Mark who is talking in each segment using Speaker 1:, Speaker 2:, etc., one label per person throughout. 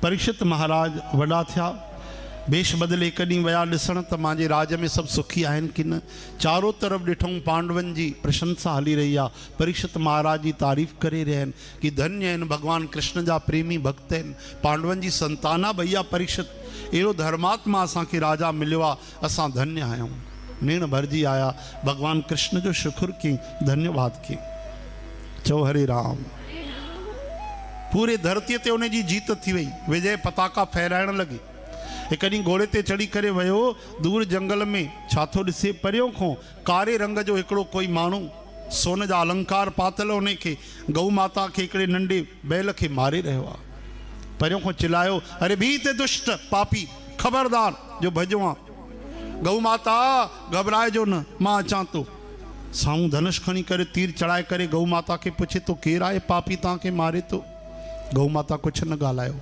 Speaker 1: परीक्षित महाराज वॾा थिया, वेश बदले हिकु ॾींहुं विया ॾिसण त मुंहिंजे राज में सभु सुखी आहिनि कि न। चारों तरफ़ ॾिठूं पांडवनि जी प्रशंसा हली रही आहे। परीक्षित महाराज जी तारीफ़ करे रहिया आहिनि कि धन्य आहिनि भगवान कृष्ण जा प्रेमी भक्त आहिनि, पांडवनि जी संतान आहे भैया परीक्षित, अहिड़ो धर्मात्मा असांखे राजा मिलियो आहे, असां धन्य आहियूं। नेण भरिजी आया, भगवान कृष्ण जो शुक्र कई, धन्यवाद कई। चओ हरे राम। पूरे धरतीअ ते उन जी जीत थी वई, विजय पताका फहराइण लॻी। हिकु ॾींहुं घोड़े ते चढ़ी करे वियो दूर जंगल में, छा थो ॾिसे परियों खां कारे रंग जो हिकिड़ो कोई माण्हू सोन जा अलंकार पातल, उन खे गऊ माता खे हिकिड़े नंढे बैल खे मारे रहियो आहे। परियों खां चिल्लायो, अरे भी ते दुष्ट पापी, ख़बरदार जो भॼो आहे। गऊ माता घबराइजो न, मां अचां थो। साम्हूं धनुष खणी करे तीर चढ़ाए करे गऊ माता खे पुछे थो, केरु आहे पापी तव्हांखे मारे थो? गऊ माता कुझु न ॻाल्हायो।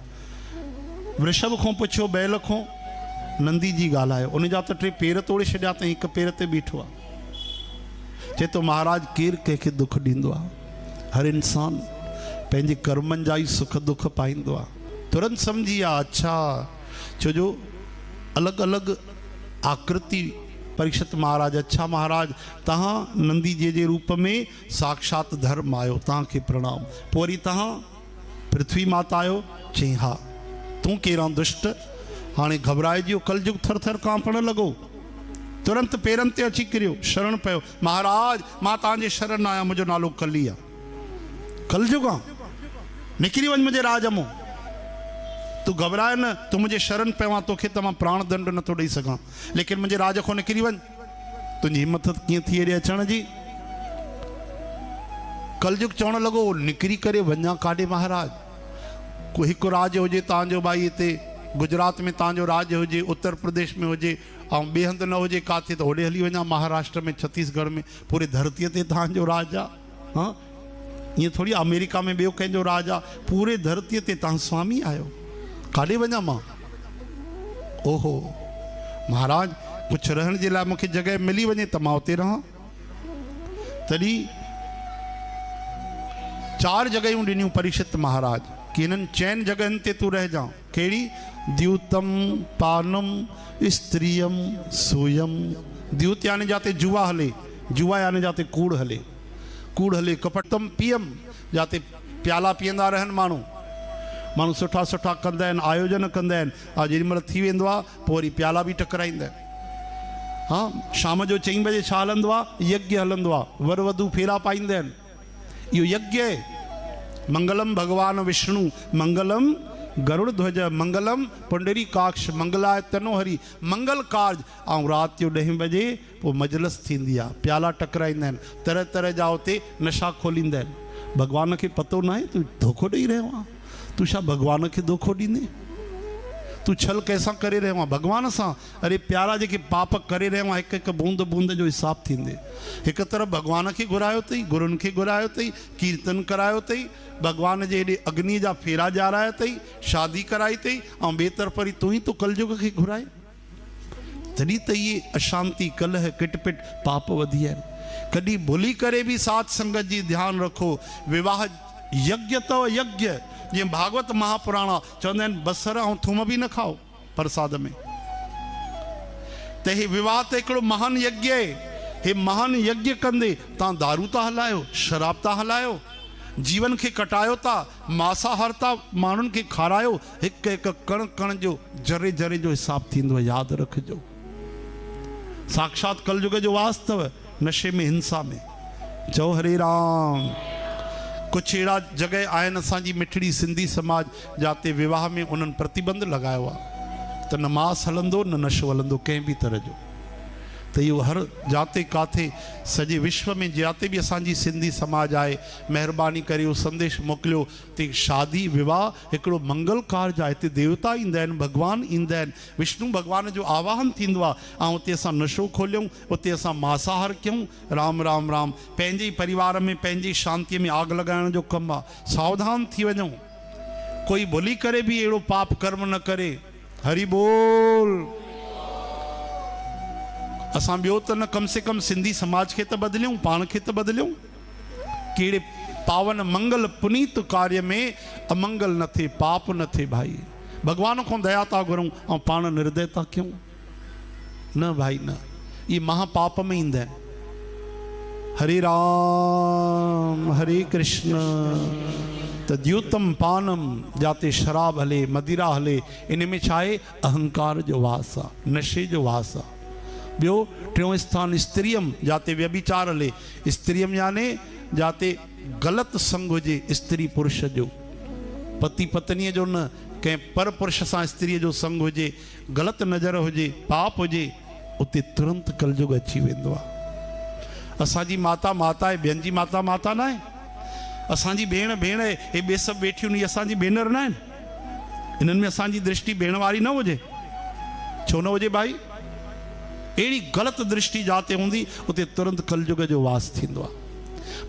Speaker 1: वृषभ खां पुछियो, बैल खां, नंदी जी ॻाल्हायो। उन जा त टे पेर तोड़े छॾिया अथई, हिकु पेर ते बीठो आहे। चए थो महाराज केरु कंहिंखे दुख ॾींदो आहे? हर इंसान पंहिंजे कर्मनि जा ई सुख दुख पाईंदो आहे। तुरंत सम्झी विया, अच्छा छो जो अलॻि अलॻि आकृति। परीक्षित महाराज, अच्छा महाराज तव्हां नंदी जी जे रूप में साक्षात धर्म आयो, तव्हांखे प्रणाम। पोइ वरी तव्हां पृथ्वी माता आयो? चई हा। तूं केरां दुष्ट? हाणे घबराइजो, कलयुग थर थर कांपण लॻो। तुरंत पेरनि ते अची किरियो, शरण पियो, महाराज मां तव्हांजे शरण आहियां, मुंहिंजो नालो कली आहे। कलयुग आहे, निकिरी वञ मुंहिंजे राज मां। तूं घबराए न, तूं मुंहिंजे शरण पियो आहे, तोखे त मां प्राण दंड नथो ॾेई सघां, लेकिन मुंहिंजे राज खां निकिरी वञ। तुंहिंजी हिम्मत कीअं थी हेॾे अचण जी? कलयुग चवण लॻो, निकिरी करे वञा काॾे महाराज? कोई हिकु राज हुजे तव्हांजो, भाई हिते गुजरात में तव्हांजो राज हुजे, उत्तर प्रदेश में हुजे, ऐं ॿिए हंधि न हुजे किथे, त होॾे हली वञा महाराष्ट्र में, छत्तीसगढ़ में, पूरे धरतीअ ते तव्हांजो राज आहे। हा, ईअं थोरी अमेरिका में ॿियो कंहिंजो राज आहे, पूरे धरतीअ ते तव्हां स्वामी आहियो, काॾे वञा मां? ओहो महाराज, कुझु रहण जे लाइ मूंखे जॻह मिली वञे त मां उते रहां। तॾहिं 4 जॻहियूं ॾिनियूं परीक्षित महाराज कि इन्हनि 4 जॻहियुनि ते तूं रहिजां। कहिड़ी? द्यूतम पानम स्त्रियम सूयम। द्यूत यानी जाते जुआ हले, जुआ यानी जाते कूड़ हले, कूड़ हले। कपटम पियम, जाते प्याला पीअंदा रहनि माण्हू, माण्हू सुठा सुठा कंदा आहिनि, आयोजन कंदा आहिनि, जेॾीमहिल थी वेंदो आहे पोइ वरी प्याला बि टकराईंदा आहिनि। हाँ, शाम जो 4 बजे छा हलंदो आहे? यज्ञ हलंदो आहे, वर वधू फेरा पाईंदा आहिनि। इहो यज्ञ आहे। मंगलम भगवान विष्णु, मंगलम गरुड़ ध्वज, मंगलम पुंडरी काक्ष, मंगलाय तनोहरी, मंगल कार्ज। ऐं राति जो 10 बजे पोइ मजलिस थींदी आहे, प्याला टकराईंदा आहिनि, तरह तरह जा उते नशा खोलींदा आहिनि। भगवान खे पतो न आहे तूं धोखो ॾेई रहियो आहे? तूं छा भगवान खे धोखो ॾींदे? तूं छल कंहिंसां करे रहियो आहे? भगवान सां। अरे प्यारा जेके पाप करे रहियो आहे, हिकु हिकु बूंद बूंद जो हिसाबु थींदे। हिकु तरफ़ भगवान खे घुरायो अथई, गुरुनि खे घुरायो अथई, कीर्तन करायो अथई, भगवान जे हेॾे अग्नि जा फेरा ॼाराया अथई, शादी कराई अथई, ऐं ॿिए तरफ़ वरी तूं ई तो कलयुग खे घुराए। तॾहिं त इहे अशांति, कलह, किटपिट, पाप वधी आहिनि। कॾहिं भुली करे बि साथ संगत जी ध्यानु रखो। विवाह यज्ञ अथव, यज्ञ। जीअं भागवत महापुराण चवंदा आहिनि बसर ऐं थूम बि न खाओ प्रसाद में। त हे विवाह त हिकिड़ो महान यज्ञ आहे। हे महान यज्ञ कंदे तव्हां दारू था हलायो, शराब था हलायो, जीवन खे कटायो था, मांसाहार था माण्हुनि खे खारायो। हिकु हिकु कण कण जो, जरे जरे जो हिसाबु थींदो, यादि रखिजो। साक्षात कलयुग जो वास्तव नशे में, हिंसा में। चओ हरे राम। कुझु अहिड़ा जॻह आहिनि असांजी मिठड़ी सिंधी समाज, जाते विवाह में उन्हनि प्रतिबंध लॻायो आहे त न मांस हलंदो, न नशो हलंदो कंहिं बि तरह जो। त इहो हर जाते काथे सॼे विश्व में जिते बि असांजी सिंधी समाज आहे, महिरबानी करे इहो संदेश मोकिलियो त शादी विवाह हिकिड़ो मंगल कार्ज आहे। हिते देवता ईंदा आहिनि, भॻवान ईंदा आहिनि, विष्णु भॻवान जो आवाहन थींदो आहे, ऐं उते असां नशो खोलियूं, उते असां मांसाहार कयूं। राम राम राम। पंहिंजे ई परिवार में, पंहिंजी शांतीअ में आग लॻाइण जो कमु आहे। सावधान थी वञूं, कोई भुली करे बि अहिड़ो पाप कर्म न करे। हरि बोल। असां ॿियो त न, कम से कम सिंधी समाज खे त बदिलियूं, पाण खे त बदिलियूं। कहिड़े पावन मंगल पुनीत कार्य में अमंगल न थिए, पाप न थिए भाई। भगवान को दया था घुरूं और पाण निर्दय था क्यों? न भाई न, ये महापाप में ईंदा आहिनि। हरे राम हरे कृष्ण। तो द्यूतम पानम जाते शराब हले, मदिरा हले, इन में छा आहे? अहंकार जो वास आहे, नशे जो वास आहे। ॿियो टियों स्थान स्त्रियम, जाते व्यभिचार हले। स्त्रियम याने जाते गलत संग हुजे, स्त्री पुरुष जो, पति पत्नीअ जो न, कंहिं पर पुरुष सां स्त्रीअ जो संग हुजे, गलत नज़र हुजे, पाप हुजे, उते तुरंत कलयुग अची वेंदो आहे। असांजी माता माता आहे, ॿियनि जी माता माता न आहे। असांजी भेण भेण आहे, हे ॿिए सभु वेठियूं आहिनि, असांजी भेनर न आहिनि। इन्हनि में असांजी दृष्टि भेण वारी न हुजे, छो न हुजे भाई? अहिड़ी ग़लति दृष्टि जाते हूंदी, उते तुरंत कलयुग जो वास थींदो आहे।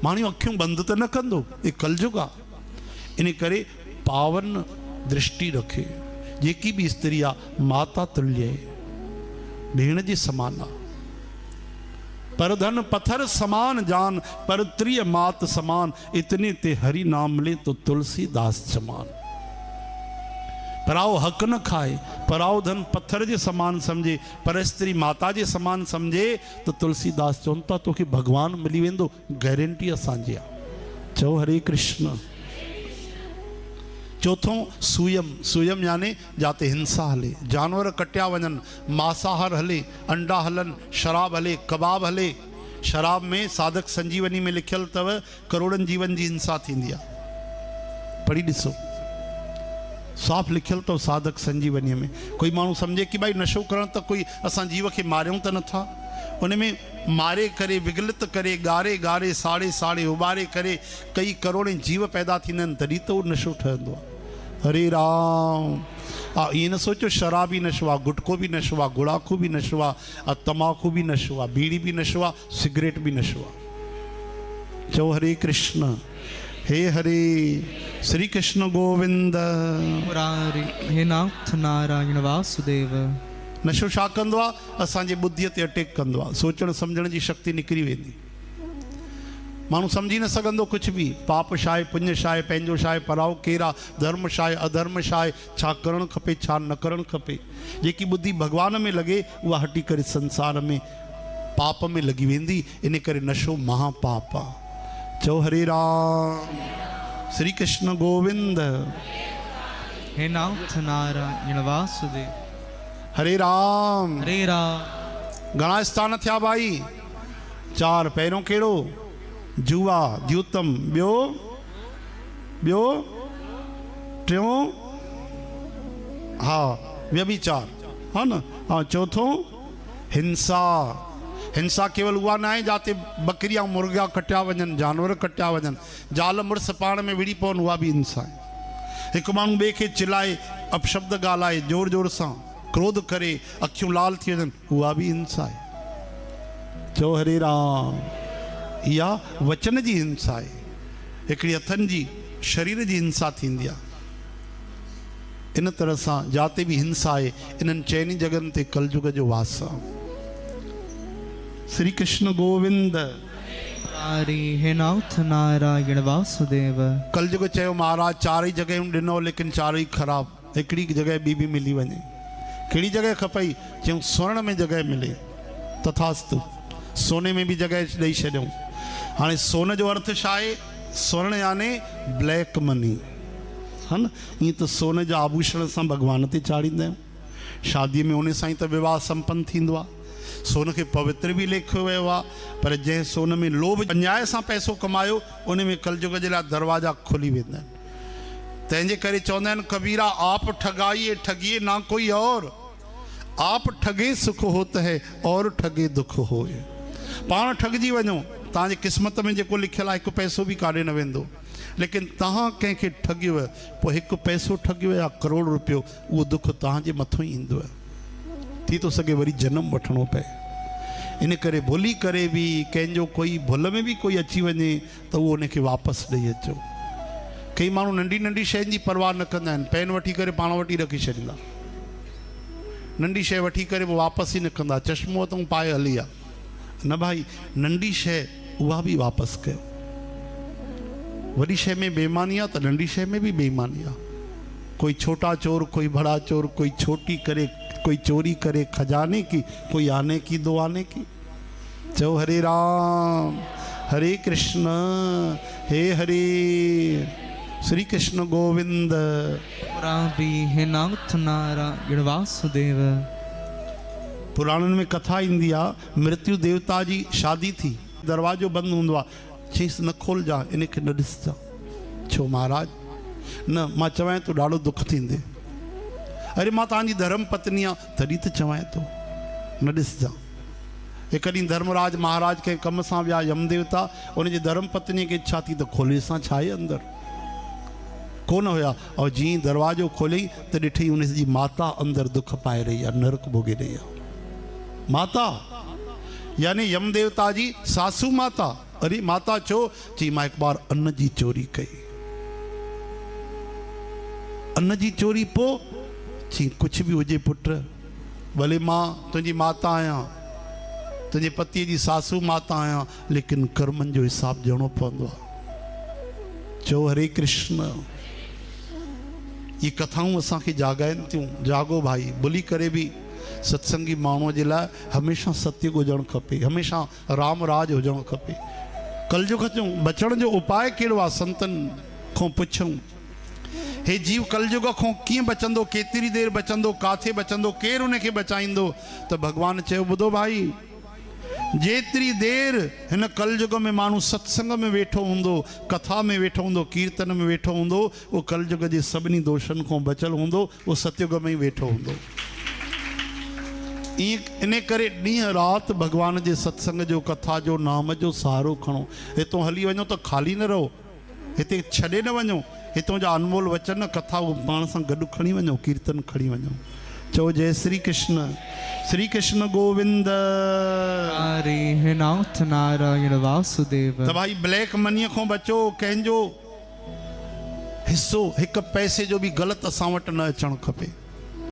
Speaker 1: माण्हू अखियूं बंदि त न कंदो, ये कलयुग आहे। इन करे पावन दृष्टि रखे। जेकी भी स्त्री आहे माता तुल्य आहे, भेण जे समान आहे। पर धन पत्थर समान जान, पर त्रिय मात समान, इतने ते हरि नाम ले तो तुलसीदास जमान। पराओ हक न खाए, पराओ धन पत्थर जे समान समझे, पर स्त्री माता जे समान समझे, तो तुलसीदास चवनि था तोखे भगवान मिली वेंदो, गारंटी असांजी आहे। चओ हरे कृष्ण। चौथों सूयम, सूयम याने जाते हिंसा हले, जानवर कटिया वञनि, मांसाहार हले, अंडा हलन, शराब हले, कबाब हले। शराब में साधक संजीवनी में लिखियल अथव करोड़नि जीवन जी हिंसा थींदी आहे। पढ़ी ॾिसो, साफ़ लिखियल अथव साधक संजीवनीअ में। कोई माण्हू सम्झे कि भाई नशो करण त कोई असां जीव खे मारियूं त नथा, उन में मारे करे, विगलित करे, गारे गारे, साड़े साड़े, उबारे करे कई करोड़े जीव पैदा थींदा आहिनि, तॾहिं त उहो नशो ठहंदो आहे। हरे राम। ये न सोचो शराबी नशो आहे, गुटको भी नशो आहे, गुड़ाखू भी नशो आहे, तम्बाकू भी नशो आहे, बीड़ी भी नशो आहे, सिगरेट भी नशो आहे। चओ हरे कृष्ण। हे हरे श्री कृष्ण गोविंद
Speaker 2: मुरारी, हे नाथ नारायण वासुदेव।
Speaker 1: नशो छा कंदो आहे? असांजे ॿुद्धीअ ते अटैक कंदो आहे, सोचण सम्झण जी शक्ति निकिरी वेंदी। माण्हू सम्झी न सघंदो कुछ भी। पाप छा आहे, पुण्य छा आहे, पंहिंजो छा आहे, पराओ केरु आहे, धर्म छा आहे, अधर्म छा आहे, छा करणु खपे, छा न करणु खपे। जेकी ॿुधी भगवान में लॻे, उहा हटी करे संसार में पाप में लॻी वेंदी। इन करे नशो महापाप आहे। चओ हरे राम। श्री कृष्ण गोविंद।
Speaker 2: हे नाथ नारायण वासुदेव।
Speaker 1: हरे राम
Speaker 2: हरे राम।
Speaker 1: घणा स्थान थिया भाई? 4। पहिरियों कहिड़ो? जुआ, द्यूतम। ॿियो? ॿियो? टियों? हा व्यभिचार, हा न। हाँ, चौथों हिंसा। हिंसा केवल उहा न आहे जाते बकरियां मुर्गा कटिया वञनि, जानवर कटिया वञनि, ज़ाल मुड़ुस पाण में विड़ी पवनि, उहा बि हिंसा आहे। हिकु माण्हू ॿिए खे चिल्लाए, अपशब्द ॻाल्हाए, जोर जोर सां क्रोध करे, अखियूं लाल थी वञनि, उहा बि हिंसा आहे। चओ हरे राम। इहा वचन जी हिंसा आहे। हिकिड़ी हथनि जी, शरीर जी हिंसा थींदी आहे। इन तरह सां जाते भी हिंसा आहे, इन्हनि चइनी जगहनि ते कलयुग जो वास आहे। श्री कृष्ण गोविंद।
Speaker 2: हरि, हे नाथ नारायण वासुदेव।
Speaker 1: कलयुग चयो महाराज 4 ही जगहूं ॾिनो, लेकिन 4 ही ख़राब, हिकिड़ी जगह ॿी भी मिली वञे। कहिड़ी जगह खपई? चयूं स्वर्ण में जगह मिले, तथास्तु। सोने में भी जगह ॾेई छॾियऊं। हाणे सोन जो अर्थ छा आहे? स्वर्ण याने ब्लैक मनी, है न। ईअं त सोन जा आभूषण सां भगवान ते चाढ़ींदा आहियूं। शादीअ में उन सां ई त विवाह संपन्न थींदो आहे। सोन खे पवित्र भी लेखियो वियो आहे, पर जंहिं सोन में लोभ अन्याय सां पैसो कमायो, उन में कलयुग जे लाइ दरवाजा खुली वेंदा आहिनि। तंहिंजे करे चवंदा आहिनि कबीरा, आप ठगाइए ठगिए ना कोई और, आप ठगे सुख होत है और ठगे दुख होए। पाण ठगजी वञो, तव्हांजे क़िस्मत में जेको लिखियलु आहे हिकु पैसो बि काॾे न वेंदो। लेकिन तव्हां कंहिंखे ठगियव, पोइ हिकु पैसो ठगियो या करोड़ रुपयो, उहो दुख तव्हांजे मथां ई ईंदो। थी थो सघे वरी जनम वठिणो पए। इन करे भुली करे भी कंहिंजो कोई भुल में भी कोई अची वञे त उहो उनखे वापसि ॾेई अचो। कई माण्हू नंढी नंढी शयुनि जी परवाह न कंदा आहिनि, पेन वठी करे पाण वटि रखी छॾींदा, नंढी शइ वठी करे पोइ वापसि ई न कंदा, चश्मो तूं पाए हली आहे। न भाई, नंढी शइ उहा भी वापसि कयो। वॾी शइ में बेईमानी आहे त नंढी शइ में भी बेईमानी आहे। कोई छोटा चोर, कोई बड़ा चोर, कोई छोटी करे, कोई चोरी करे खजाने की, कोई आने की दो आने की। चो हरे राम हरे कृष्ण हे हरे, श्री कृष्ण गोविंद
Speaker 2: मुरारी हे नाथ नारायण वासुदेव।
Speaker 1: पुराणन में कथा ईंदी आहे, मृत्यु देवता जी शादी थी, दरवाजो बंदि हूंदो आहे, चईसि न खोल जा, इनखे न ॾिसजां। छो महाराज? न मां चवां तो ॾाढो दुख थींदे। अरे मां तव्हांजी धर्म पत्नी आहे तॾहिं त चवां तो न ॾिसजां। हिकु ॾींहुं धर्मराज महाराज के कम सां विया यम देवता, उनजी धर्म पत्नी खे इच्छा थी त खोले सां छा आहे अंदरि, कोन हुया। और जीअं दरवाजो खोलियईं त ॾिठई उनजी माता अंदरि दुख पाए रही आहे, नरक भोगे रही आहे। माता यानी यम देवता जी सासू माता। अरे माता छो? चई मां हिकु बार अन्न जी चोरी कई। अन्न जी चोरी पो? चई कुछ भी हुजे पुट, भले मां तुंहिंजी माता आहियां, तुंहिंजे पतीअ जी सासू माता आहियां, लेकिन कर्मनि जो हिसाब ॾियणो पवंदो आहे। चो हरे कृष्ण। ये कथाऊं असांखे जागाइनि थियूं। जागो भाई, भुली करे बि सत्संगी माण्हूअ जे लाइ हमेशा सत्य हुजणु खपे, हमेशा राम राज हुजणु खपे। कलयुग जो बचण जो उपाय कहिड़ो आहे? संतनि खां पुछूं, हे जीव कलयुग खां कीअं बचंदो, केतिरी देरि बचंदो, काथे बचंदो, केरु उनखे बचाईंदो? त भॻवानु चयो, ॿुधो भाई, जेतिरी देरि हिन कलयुग में माण्हू सत्संग में वेठो हूंदो, कथा में वेठो हूंदो, कीर्तन में वेठो हूंदो, उहो कलयुग जे सभिनी दोषनि खां बचियलु हूंदो, उहो सतयुग में ई वेठो हूंदो। इन करे ॾींहं राति भॻवान जे सत्संग जो, कथा जो, नाम जो सहारो खणो। हितां हली वञो त खाली न रहो, हिते छॾे न वञो, हितां जा अनमोल वचन कथा पाण सां गॾु खणी वञो, कीर्तन खणी वञो। चओ जय श्री कृष्ण, श्री कृष्ण गोविंद
Speaker 2: हरे हे नाथ नारायण वासुदेव।
Speaker 1: त भाई ब्लैक मनीअ खां बचो, कंहिंजो हिस्सो हिकु पैसे जो बि ग़लति असां वटि न अचणु खपे।